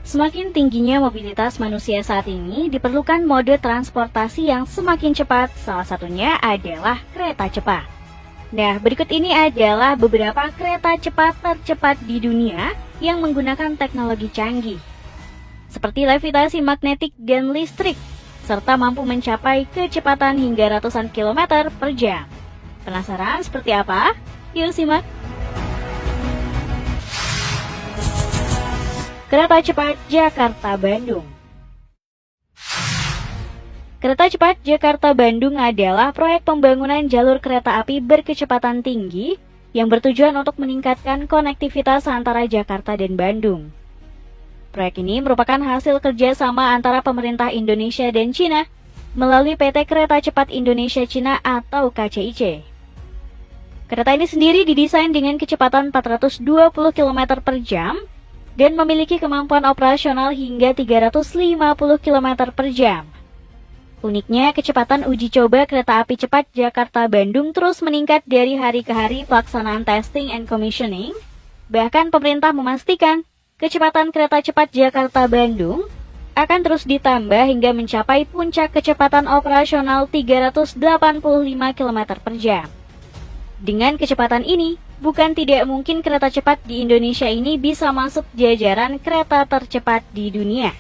Semakin tingginya mobilitas manusia saat ini, diperlukan mode transportasi yang semakin cepat, salah satunya adalah kereta cepat. Nah, berikut ini adalah beberapa kereta cepat tercepat di dunia yang menggunakan teknologi canggih, seperti levitasi magnetik dan listrik, serta mampu mencapai kecepatan hingga ratusan kilometer per jam. Penasaran seperti apa? Yuk simak! Kereta cepat Jakarta-Bandung. Kereta cepat Jakarta-Bandung adalah proyek pembangunan jalur kereta api berkecepatan tinggi yang bertujuan untuk meningkatkan konektivitas antara Jakarta dan Bandung. Proyek ini merupakan hasil kerjasama antara pemerintah Indonesia dan Cina melalui PT Kereta Cepat Indonesia Cina atau KCIC. Kereta ini sendiri didesain dengan kecepatan 420 km per jam dan memiliki kemampuan operasional hingga 350 km per jam. Uniknya, kecepatan uji coba kereta api cepat Jakarta-Bandung terus meningkat dari hari ke hari pelaksanaan testing and commissioning. Bahkan pemerintah memastikan kecepatan kereta cepat Jakarta-Bandung akan terus ditambah hingga mencapai puncak kecepatan operasional 385 km per jam. Dengan kecepatan ini, bukan tidak mungkin kereta cepat di Indonesia ini bisa masuk jajaran kereta tercepat di dunia.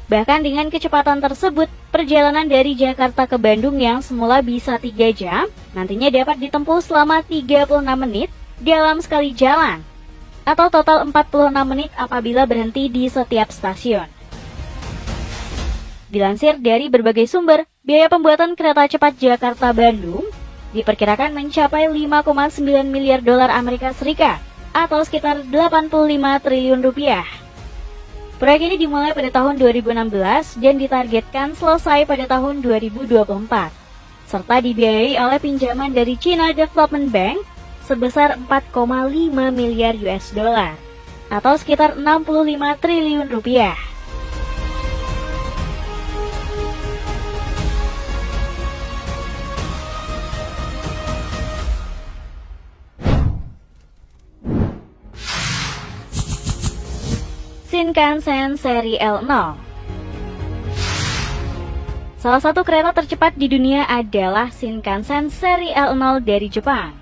Bahkan dengan kecepatan tersebut, perjalanan dari Jakarta ke Bandung yang semula bisa 3 jam, nantinya dapat ditempuh selama 36 menit dalam sekali jalan, atau total 46 menit apabila berhenti di setiap stasiun. Dilansir dari berbagai sumber, biaya pembuatan kereta cepat Jakarta-Bandung diperkirakan mencapai 5,9 miliar dolar Amerika Serikat atau sekitar 85 triliun rupiah. Proyek ini dimulai pada tahun 2016 dan ditargetkan selesai pada tahun 2024, serta dibiayai oleh pinjaman dari China Development Bank sebesar 4,5 miliar US dollar atau sekitar 65 triliun rupiah. Shinkansen seri L0. Salah satu kereta tercepat di dunia adalah Shinkansen seri L0 dari Jepang.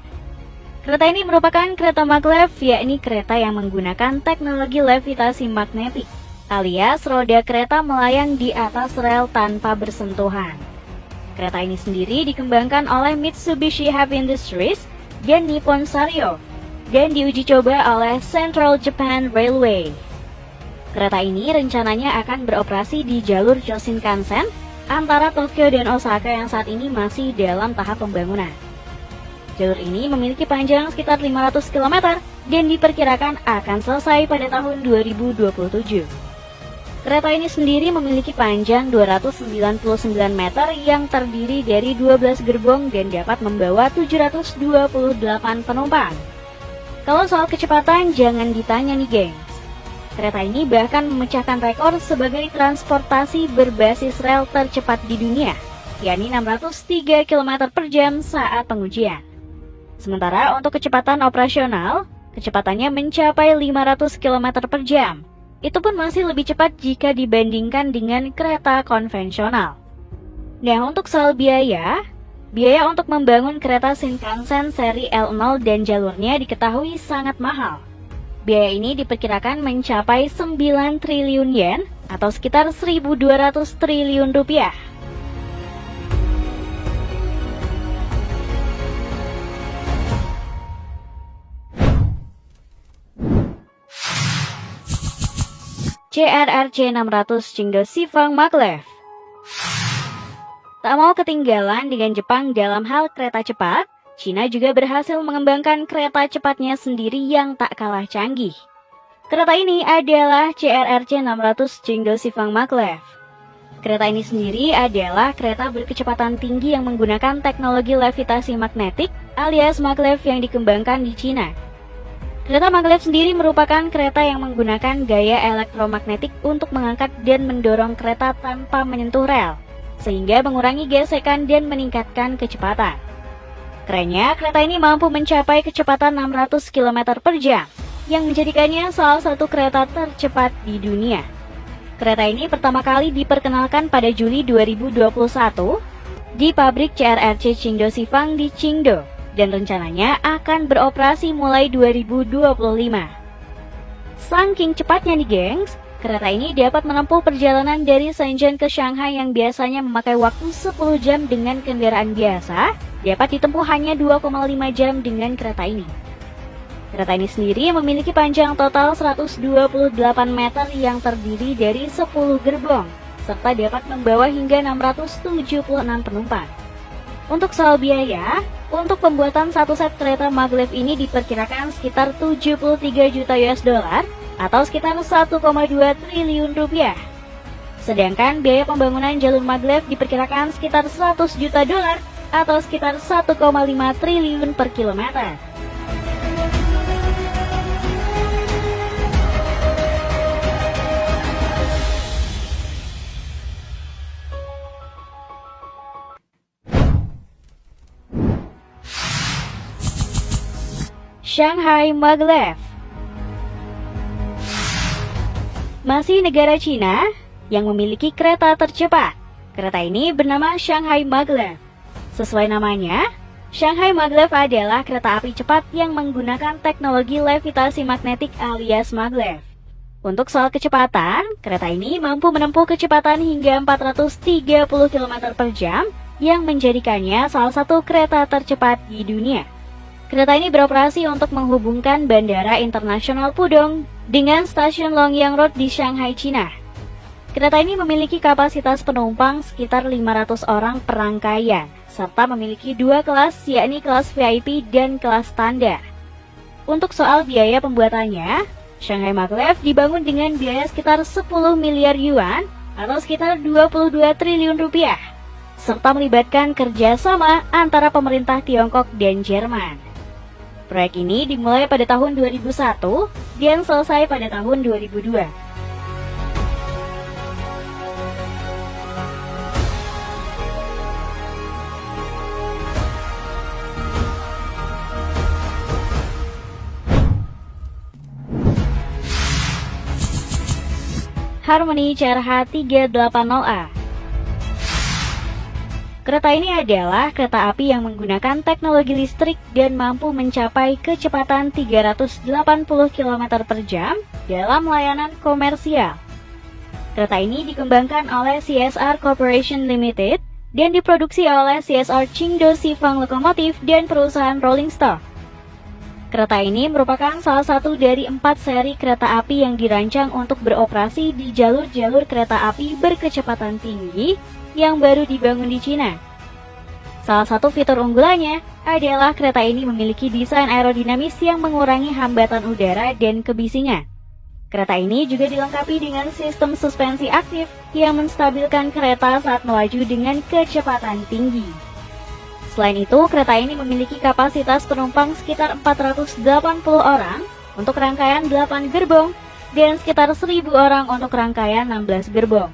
Kereta ini merupakan kereta maglev, yakni kereta yang menggunakan teknologi levitasi magnetik, alias roda kereta melayang di atas rel tanpa bersentuhan. Kereta ini sendiri dikembangkan oleh Mitsubishi Heavy Industries dan Nippon Sanyo dan diuji coba oleh Central Japan Railway. Kereta ini rencananya akan beroperasi di jalur Shinkansen antara Tokyo dan Osaka yang saat ini masih dalam tahap pembangunan. Jalur ini memiliki panjang sekitar 500 km dan diperkirakan akan selesai pada tahun 2027. Kereta ini sendiri memiliki panjang 299 meter yang terdiri dari 12 gerbong dan dapat membawa 728 penumpang. Kalau soal kecepatan jangan ditanya nih gengs. Kereta ini bahkan memecahkan rekor sebagai transportasi berbasis rel tercepat di dunia, yakni 603 km per jam saat pengujian. Sementara untuk kecepatan operasional, kecepatannya mencapai 500 km per jam. Itu pun masih lebih cepat jika dibandingkan dengan kereta konvensional. Nah, untuk soal biaya untuk membangun kereta Shinkansen seri L0 dan jalurnya diketahui sangat mahal. Biaya ini diperkirakan mencapai 9 triliun yen atau sekitar 1.200 triliun rupiah. CRRC 600 Chingdo Shifang Maglev. Tak mau ketinggalan dengan Jepang dalam hal kereta cepat, Cina juga berhasil mengembangkan kereta cepatnya sendiri yang tak kalah canggih. Kereta ini adalah CRRC 600 Chingdo Shifang Maglev. Kereta ini sendiri adalah kereta berkecepatan tinggi yang menggunakan teknologi levitasi magnetik alias maglev yang dikembangkan di Cina. Kereta maglev sendiri merupakan kereta yang menggunakan gaya elektromagnetik untuk mengangkat dan mendorong kereta tanpa menyentuh rel, sehingga mengurangi gesekan dan meningkatkan kecepatan. Kerennya, kereta ini mampu mencapai kecepatan 600 km per jam, yang menjadikannya salah satu kereta tercepat di dunia. Kereta ini pertama kali diperkenalkan pada Juli 2021 di pabrik CRRC Qingdao Xifang di Qingdao dan rencananya akan beroperasi mulai 2025. Saking cepatnya nih gengs, kereta ini dapat menempuh perjalanan dari Shenzhen ke Shanghai yang biasanya memakai waktu 10 jam dengan kendaraan biasa, dapat ditempuh hanya 2,5 jam dengan kereta ini. Kereta ini sendiri memiliki panjang total 128 meter yang terdiri dari 10 gerbong, serta dapat membawa hingga 676 penumpang. Untuk soal biaya, untuk pembuatan satu set kereta maglev ini diperkirakan sekitar 73 juta US dollar atau sekitar 1,2 triliun rupiah. Sedangkan biaya pembangunan jalur maglev diperkirakan sekitar 100 juta dolar atau sekitar 1,5 triliun per kilometer. Shanghai Maglev. Masih negara Cina yang memiliki kereta tercepat. Kereta ini bernama Shanghai Maglev. Sesuai namanya, Shanghai Maglev adalah kereta api cepat yang menggunakan teknologi levitasi magnetik alias maglev. Untuk soal kecepatan, kereta ini mampu menempuh kecepatan hingga 430 km per jam yang menjadikannya salah satu kereta tercepat di dunia. Kereta ini beroperasi untuk menghubungkan Bandara Internasional Pudong dengan stasiun Longyang Road di Shanghai, Cina. Kereta ini memiliki kapasitas penumpang sekitar 500 orang per rangkaian, serta memiliki dua kelas, yakni kelas VIP dan kelas standar. Untuk soal biaya pembuatannya, Shanghai Maglev dibangun dengan biaya sekitar 10 miliar yuan atau sekitar 22 triliun rupiah, serta melibatkan kerjasama antara pemerintah Tiongkok dan Jerman. Proyek ini dimulai pada tahun 2001 dan selesai pada tahun 2002. Harmony CRH 380A. Kereta ini adalah kereta api yang menggunakan teknologi listrik dan mampu mencapai kecepatan 380 km per jam dalam layanan komersial. Kereta ini dikembangkan oleh CSR Corporation Limited dan diproduksi oleh CSR Qingdao Xifang Lokomotif dan perusahaan Rolling Stock. Kereta ini merupakan salah satu dari 4 seri kereta api yang dirancang untuk beroperasi di jalur-jalur kereta api berkecepatan tinggi yang baru dibangun di Cina. Salah satu fitur unggulannya adalah kereta ini memiliki desain aerodinamis yang mengurangi hambatan udara dan kebisingan. Kereta ini juga dilengkapi dengan sistem suspensi aktif yang menstabilkan kereta saat melaju dengan kecepatan tinggi. Selain itu, kereta ini memiliki kapasitas penumpang sekitar 480 orang untuk rangkaian 8 gerbong dan sekitar 1.000 orang untuk rangkaian 16 gerbong.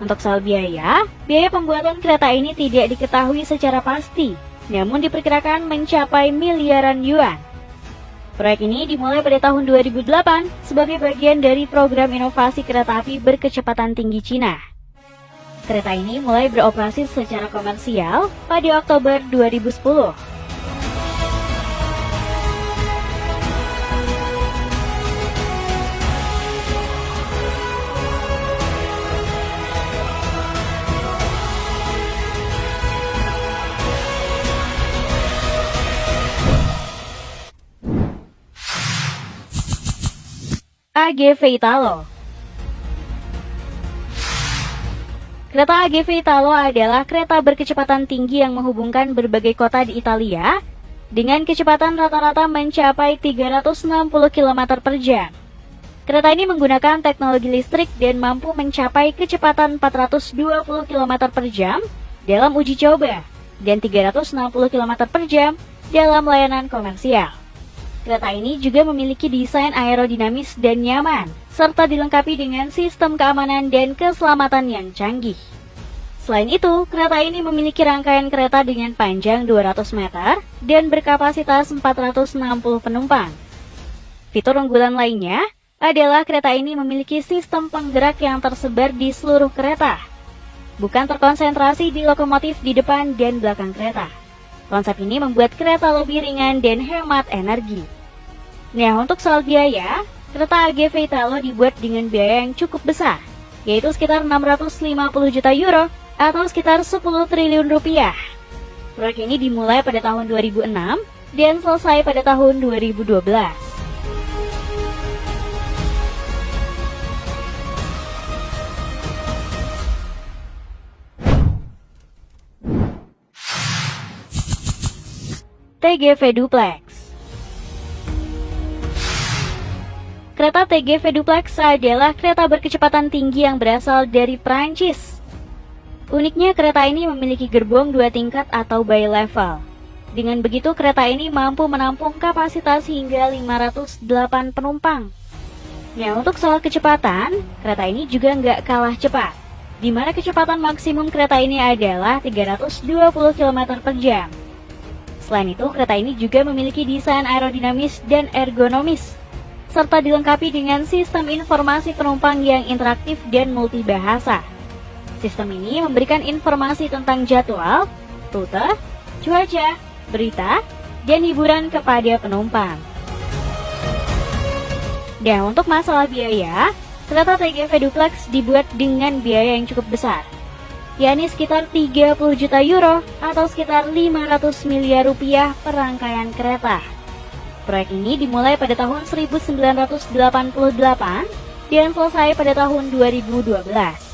Untuk soal biaya pembuatan kereta ini tidak diketahui secara pasti, namun diperkirakan mencapai miliaran yuan. Proyek ini dimulai pada tahun 2008 sebagai bagian dari program inovasi kereta api berkecepatan tinggi Cina. Kereta ini mulai beroperasi secara komersial pada Oktober 2010. AGV Italo. Kereta AGV Italo adalah kereta berkecepatan tinggi yang menghubungkan berbagai kota di Italia dengan kecepatan rata-rata mencapai 360 km per jam. Kereta ini menggunakan teknologi listrik dan mampu mencapai kecepatan 420 km per jam dalam uji coba dan 360 km per jam dalam layanan komersial. Kereta ini juga memiliki desain aerodinamis dan nyaman, serta dilengkapi dengan sistem keamanan dan keselamatan yang canggih. Selain itu, kereta ini memiliki rangkaian kereta dengan panjang 200 meter dan berkapasitas 460 penumpang. Fitur unggulan lainnya adalah kereta ini memiliki sistem penggerak yang tersebar di seluruh kereta, bukan terkonsentrasi di lokomotif di depan dan belakang kereta. Konsep ini membuat kereta lebih ringan dan hemat energi. Nah, untuk soal biaya, kereta AGV Italo dibuat dengan biaya yang cukup besar, yaitu sekitar 650 juta euro atau sekitar 10 triliun rupiah. Proyek ini dimulai pada tahun 2006 dan selesai pada tahun 2012. TGV Duplex. Kereta TGV Duplex adalah kereta berkecepatan tinggi yang berasal dari Prancis. Uniknya, kereta ini memiliki gerbong 2 tingkat atau bi-level. Dengan begitu, kereta ini mampu menampung kapasitas hingga 508 penumpang. Nah, untuk soal kecepatan, kereta ini juga nggak kalah cepat, di mana kecepatan maksimum kereta ini adalah 320 km per jam. Selain itu, kereta ini juga memiliki desain aerodinamis dan ergonomis, serta dilengkapi dengan sistem informasi penumpang yang interaktif dan multibahasa. Sistem ini memberikan informasi tentang jadwal, rute, cuaca, berita, dan hiburan kepada penumpang. Dan untuk masalah biaya, kereta TGV Duplex dibuat dengan biaya yang cukup besar, yakni sekitar 30 juta euro atau sekitar 500 miliar rupiah per rangkaian kereta. Proyek ini dimulai pada tahun 1988 dan selesai pada tahun 2012.